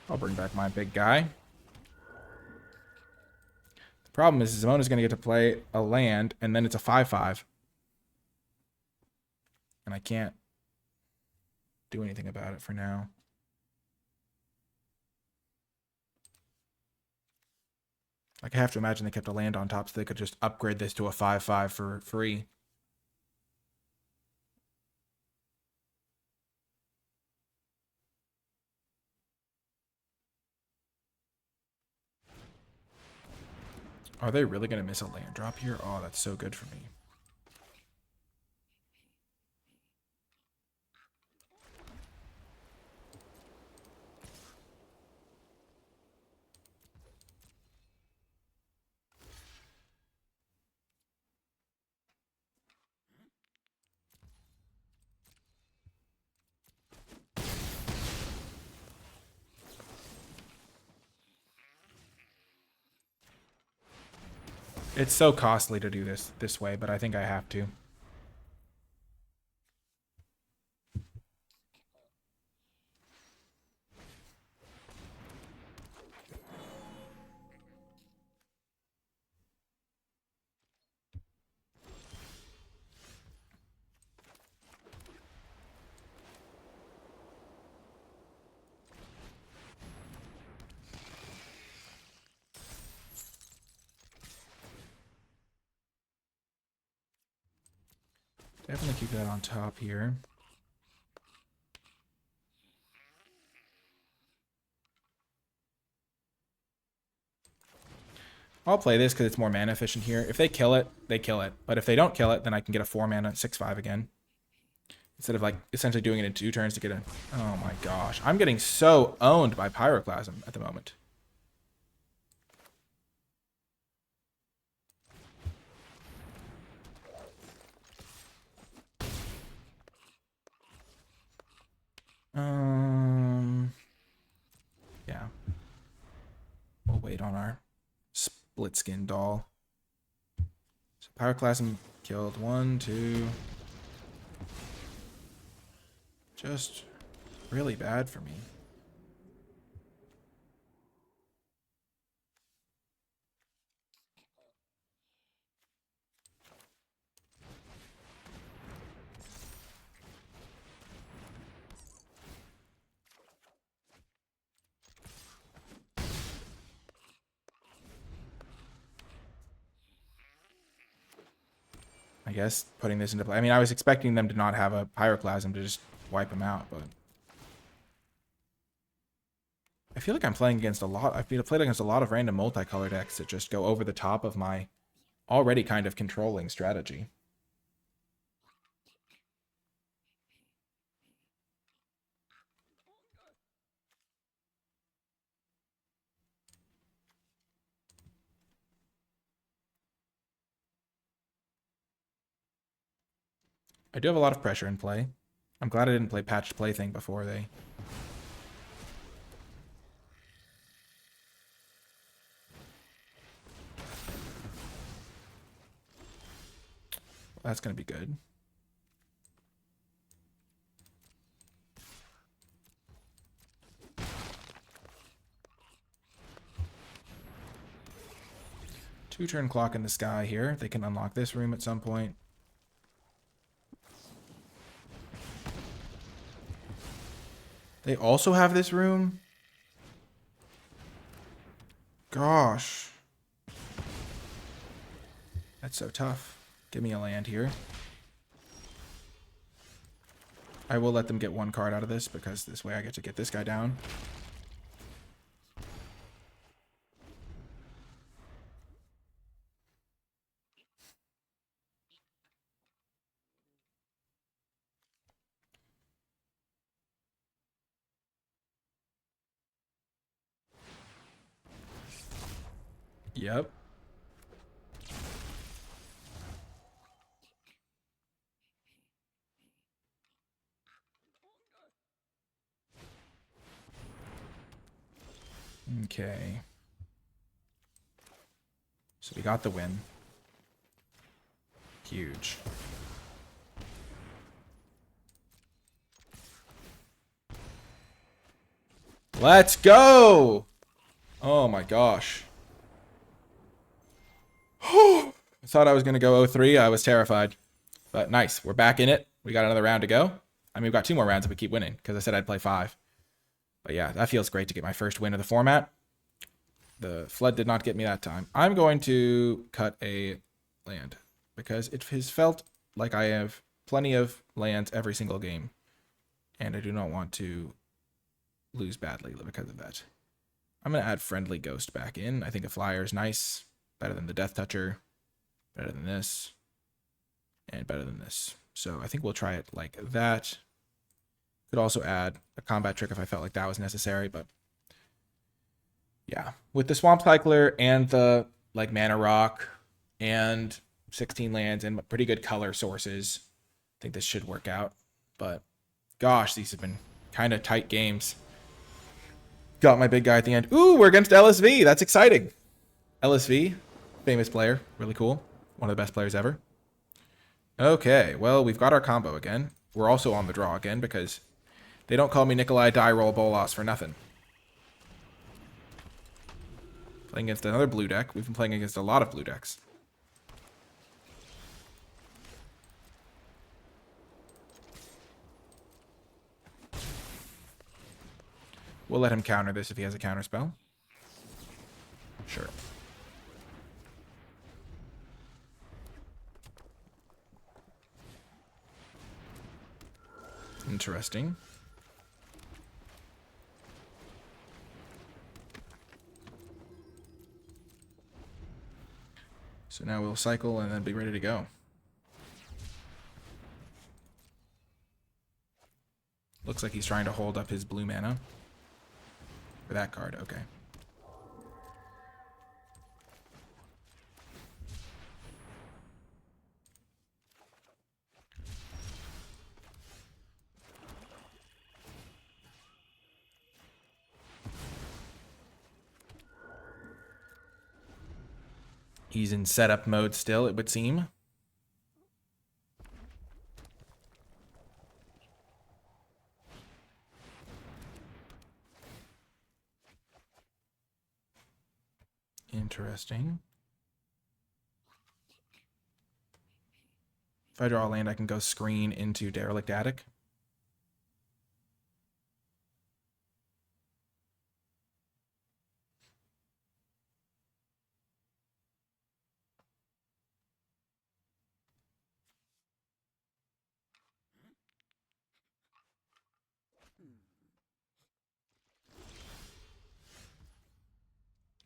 I'll bring back my big guy. The problem is Zamona's going to get to play a land, and then it's a 5/5. And I can't do anything about it for now. Like, I have to imagine they kept a land on top so they could just upgrade this to a 5/5 for free. Are they really going to miss a land drop here? Oh, that's so good for me. It's so costly to do this way, but I think I have to. Definitely keep that on top here. I'll play this because it's more mana efficient here. If they kill it, they kill it. But if they don't kill it, then I can get a 4 mana 6/5 again. Instead of like essentially doing it in 2 turns to get a... Oh my gosh. I'm getting so owned by Pyroclasm at the moment. Yeah. We'll wait on our split skin doll. So Pyroclasm killed 1, 2. Just really bad for me. I guess putting this into play. I mean, I was expecting them to not have a Pyroclasm to just wipe them out, but I feel like I'm playing against a lot. I've played against a lot of random multicolor decks that just go over the top of my already kind of controlling strategy. I do have a lot of pressure in play. I'm glad I didn't play patched plaything before they... That's going to be good. Two-turn clock in the sky here. They can unlock this room at some point. They also have this room? Gosh. That's so tough. Give me a land here. I will let them get one card out of this because this way I get to get this guy down. Yep. Okay. So we got the win. Huge. Let's go! Oh my gosh. I thought I was going to go 0-3. I was terrified. But nice. We're back in it. We got another round to go. I mean, we've got 2 more rounds if we keep winning, because I said I'd play 5. But yeah, that feels great to get my first win of the format. The flood did not get me that time. I'm going to cut a land, because it has felt like I have plenty of lands every single game. And I do not want to lose badly because of that. I'm going to add Friendly Ghost back in. I think a flyer is nice. Better than the Death Toucher. Better than this. And better than this. So I think we'll try it like that. Could also add a combat trick if I felt like that was necessary, but yeah. With the Swamp Cycler and the like Mana Rock and 16 lands and pretty good color sources, I think this should work out. But gosh, these have been kind of tight games. Got my big guy at the end. Ooh, we're against LSV. That's exciting. LSV, famous player. Really cool. One of the best players ever. Okay, well, we've got our combo again. We're also on the draw again because they don't call me NicolaiBolas for nothing. Playing against another blue deck. We've been playing against a lot of blue decks. We'll let him counter this if he has a counter spell. Sure. Interesting. So now we'll cycle and then be ready to go. Looks like he's trying to hold up his blue mana. For that card, okay. He's in setup mode still, it would seem. Interesting. If I draw a land, I can go screen into Derelict Attic.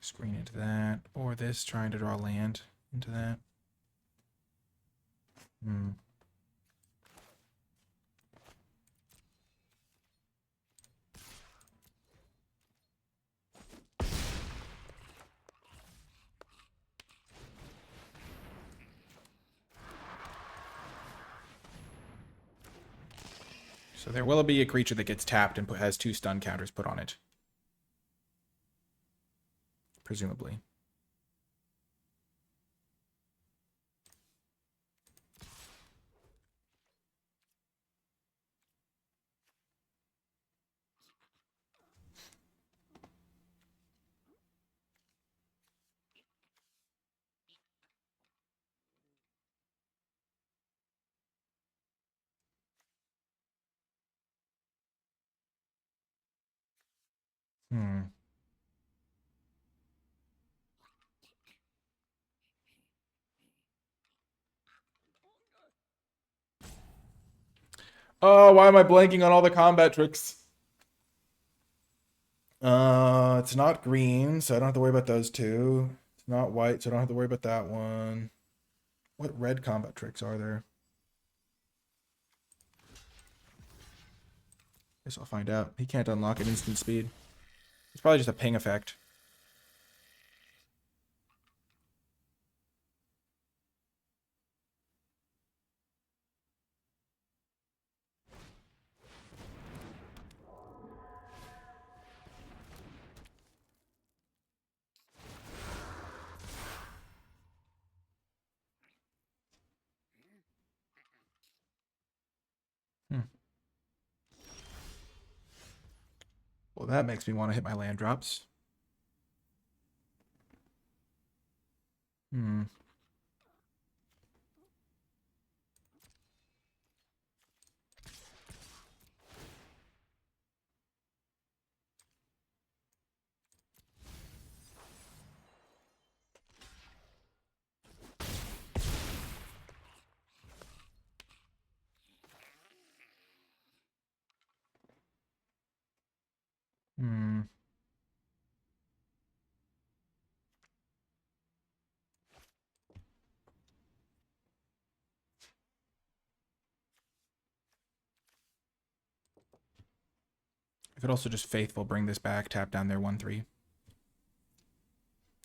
Screen into that, or this, trying to draw land into that. Hmm. So there will be a creature that gets tapped and has 2 stun counters put on it. Presumably. Hmm. Oh, why am I blanking on all the combat tricks? It's not green, so I don't have to worry about those 2. It's not white, so I don't have to worry about that one. What red combat tricks are there? Guess I'll find out. He can't unlock at instant speed. It's probably just a ping effect. Hmm. Well, that makes me want to hit my land drops. Hmm. Hmm. I could also just faithful bring this back, tap down their 1/3.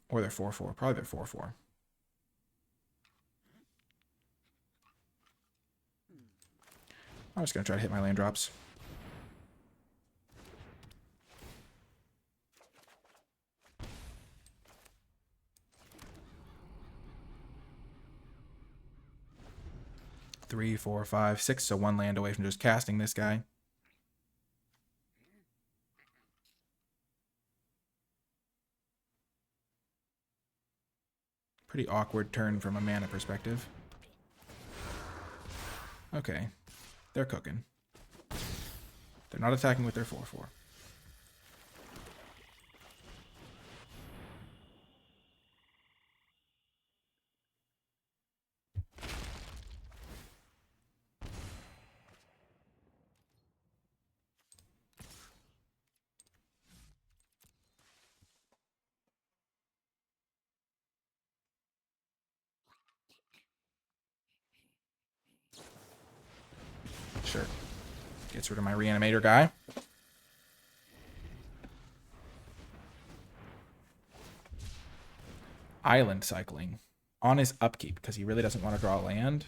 Or their 4/4. Probably their 4/4. I'm just gonna try to hit my land drops. Three, 4, 5, 6, so 1 land away from just casting this guy. Pretty awkward turn from a mana perspective. Okay. They're cooking. They're not attacking with their 4/4. Sure. Gets rid of my reanimator guy. Island cycling. On his upkeep, because he really doesn't want to draw land.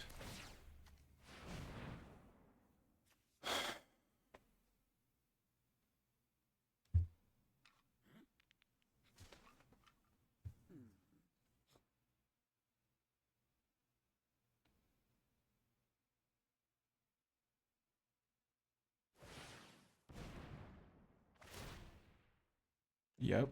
Yep.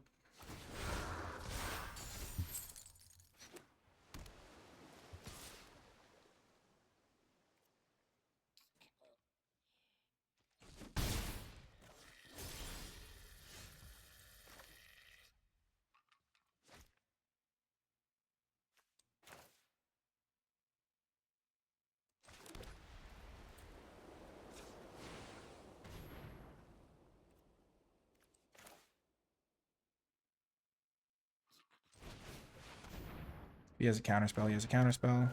He has a counterspell. He has a counterspell.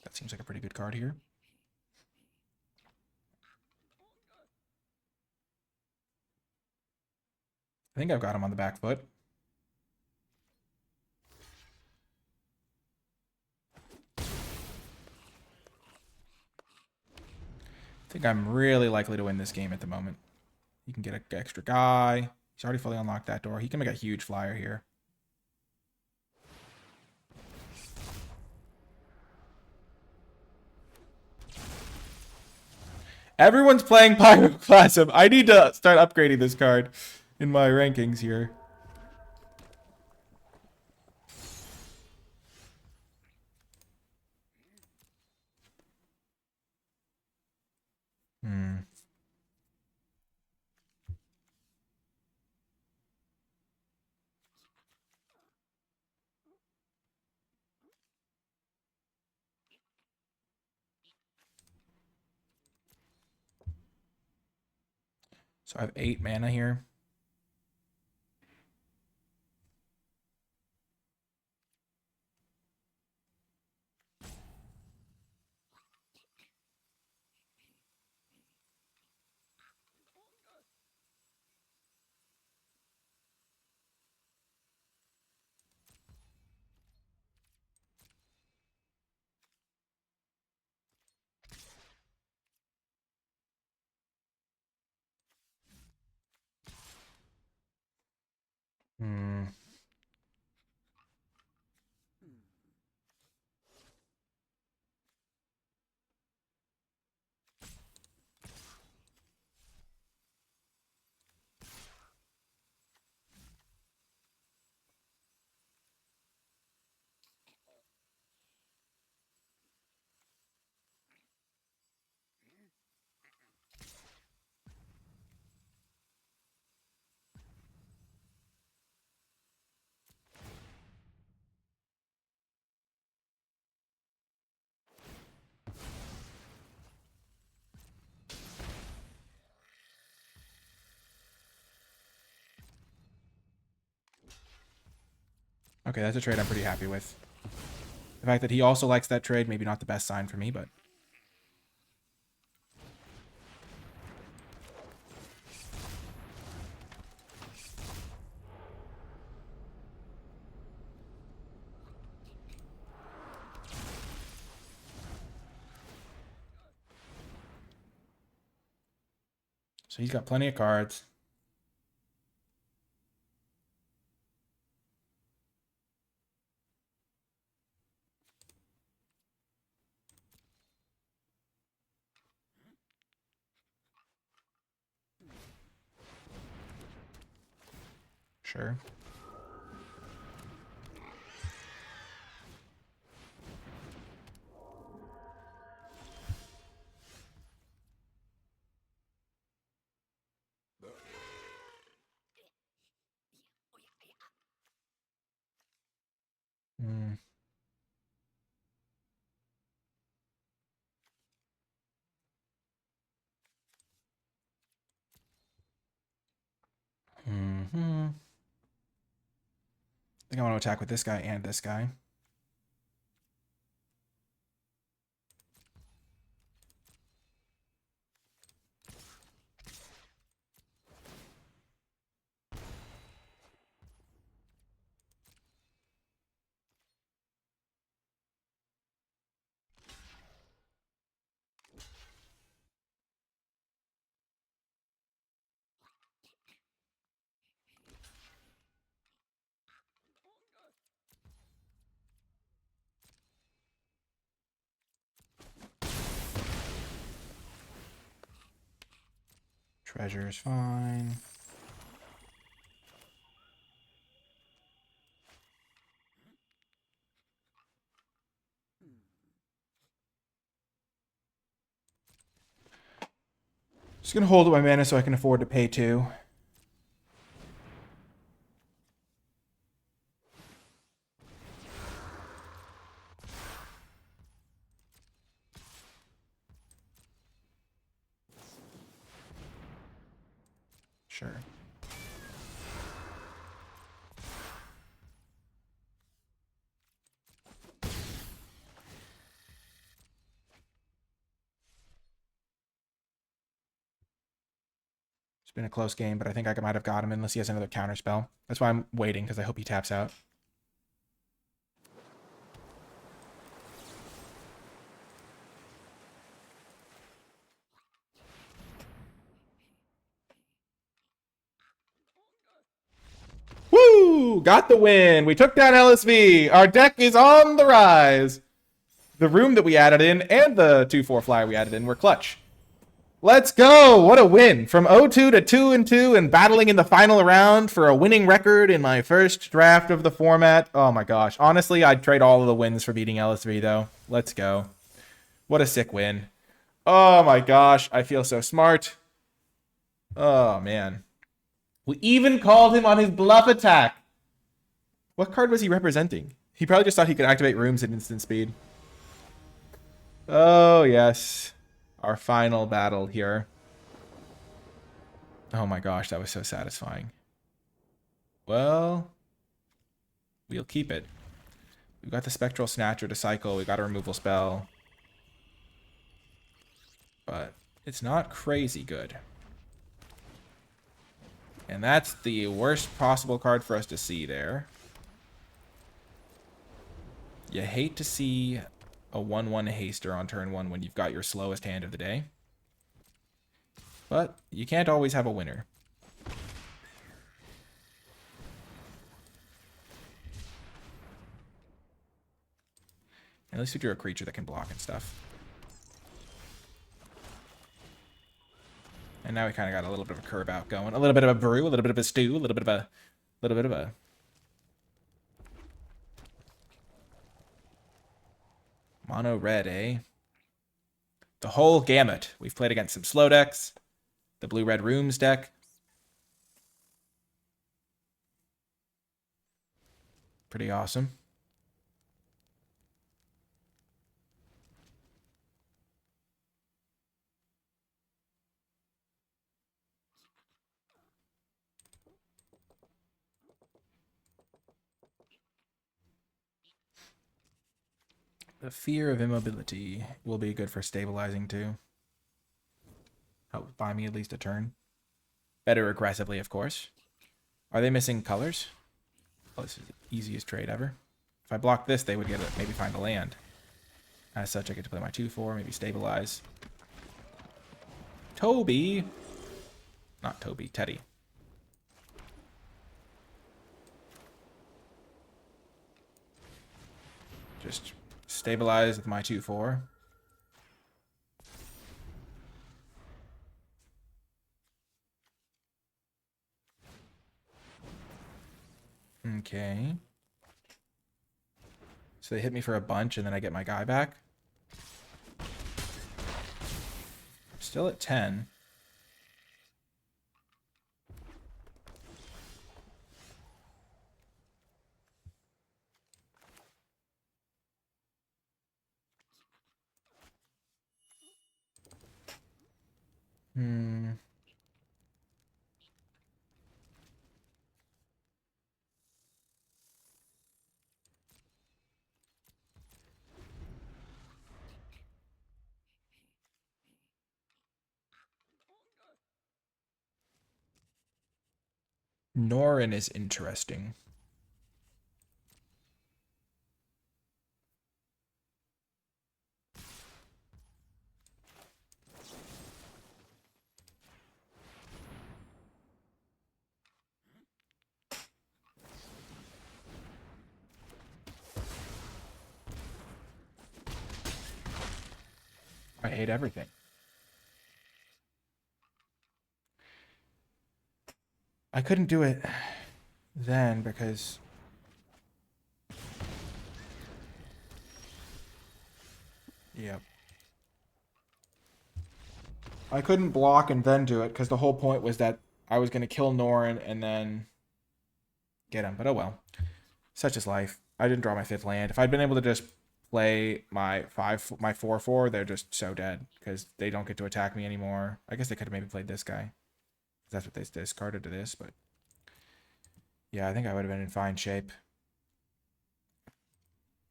That seems like a pretty good card here. I think I've got him on the back foot. I think I'm really likely to win this game at the moment. He can get an extra guy. He's already fully unlocked that door. He can make a huge flyer here. Everyone's playing Pyroclasm. I need to start upgrading this card in my rankings here. So I have 8 mana here. Okay, that's a trade I'm pretty happy with. The fact that he also likes that trade, maybe not the best sign for me, but... So he's got plenty of cards. Sure. I think I want to attack with this guy and this guy. Treasure is fine. Just gonna hold up my mana so I can afford to pay 2. Sure. been a close game, but I think I might have got him unless he has another counter spell. That's why I'm waiting, because I hope he taps out. Woo! Got the win. We took down LSV. Our deck is on the rise. The room that we added in and the 2/4 flyer we added in were clutch. Let's go! What a win! From 0-2 to 2-2 and battling in the final round for a winning record in my first draft of the format. Oh my gosh. Honestly, I'd trade all of the wins for beating LSV though. Let's go. What a sick win. Oh my gosh. I feel so smart. Oh man. We even called him on his bluff attack. What card was he representing? He probably just thought he could activate rooms at instant speed. Oh, yes. Our final battle here. Oh my gosh, that was so satisfying. Well, we'll keep it. We've got the Spectral Snatcher to cycle. We got a removal spell. But it's not crazy good. And that's the worst possible card for us to see there. You hate to see a 1/1 haster on turn 1 when you've got your slowest hand of the day. But you can't always have a winner. At least we drew a creature that can block and stuff. And now we kind of got a little bit of a curve out going. A little bit of a brew, a little bit of a stew, a little bit of a... Mono red, eh? The whole gamut. We've played against some slow decks. The blue-red rooms deck. Pretty awesome. The Fear of Immobility will be good for stabilizing too. Help buy me at least a turn. Better aggressively, of course. Are they missing colors? Oh, this is the easiest trade ever. If I block this, they would get maybe find a land. As such, I get to play my 2/4, maybe stabilize. Toby! Not Toby, Teddy. Just stabilize with my 2/4. Okay. So they hit me for a bunch and then I get my guy back. Still at 10. Norin is interesting. I hate everything. I couldn't do it then because yep. I couldn't block and then do it because the whole point was that I was going to kill Norin and then get him. But oh well. Such is life. I didn't draw my 5th land. If I'd been able to just play my 4/4, they're just so dead because they don't get to attack me anymore. I guess they could have maybe played this guy. That's what they discarded to this, but yeah, I think I would have been in fine shape.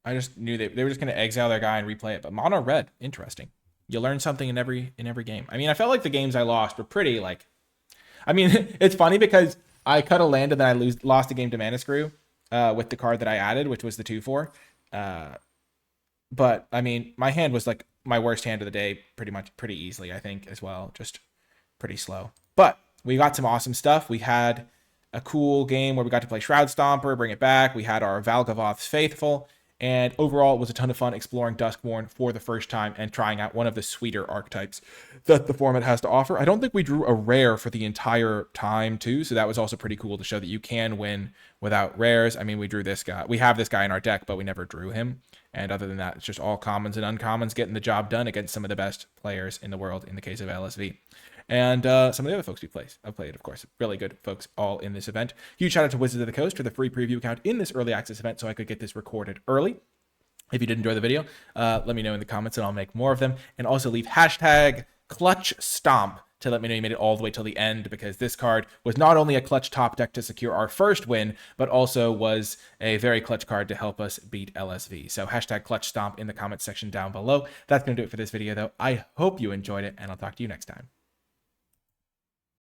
I just knew they were just going to exile their guy and replay it. But mono red, interesting. You learn something in every game. I mean, I felt like the games I lost were pretty like I mean, it's funny because I cut a land and then I lost a game to Mana Screw with the card that I added, which was the 2/4. But I mean, my hand was like my worst hand of the day, pretty easily, I think, as well. Just pretty slow. But we got some awesome stuff. We had a cool game where we got to play Shroud Stomper, bring it back. We had our Valgavoth's Faithful. And overall, it was a ton of fun exploring Duskmourn for the first time and trying out one of the sweeter archetypes that the format has to offer. I don't think we drew a rare for the entire time, too, so that was also pretty cool to show that you can win without rares. I mean, we drew this guy. We have this guy in our deck, but we never drew him. And other than that, it's just all commons and uncommons getting the job done against some of the best players in the world in the case of LSV. And some of the other folks I've played, of course. Really good folks all in this event. Huge shout out to Wizards of the Coast for the free preview account in this early access event so I could get this recorded early. If you did enjoy the video, let me know in the comments and I'll make more of them. And also leave hashtag clutch stomp to let me know you made it all the way till the end, because this card was not only a clutch top deck to secure our first win, but also was a very clutch card to help us beat LSV. So hashtag clutch stomp in the comments section down below. That's going to do it for this video, though. I hope you enjoyed it, and I'll talk to you next time.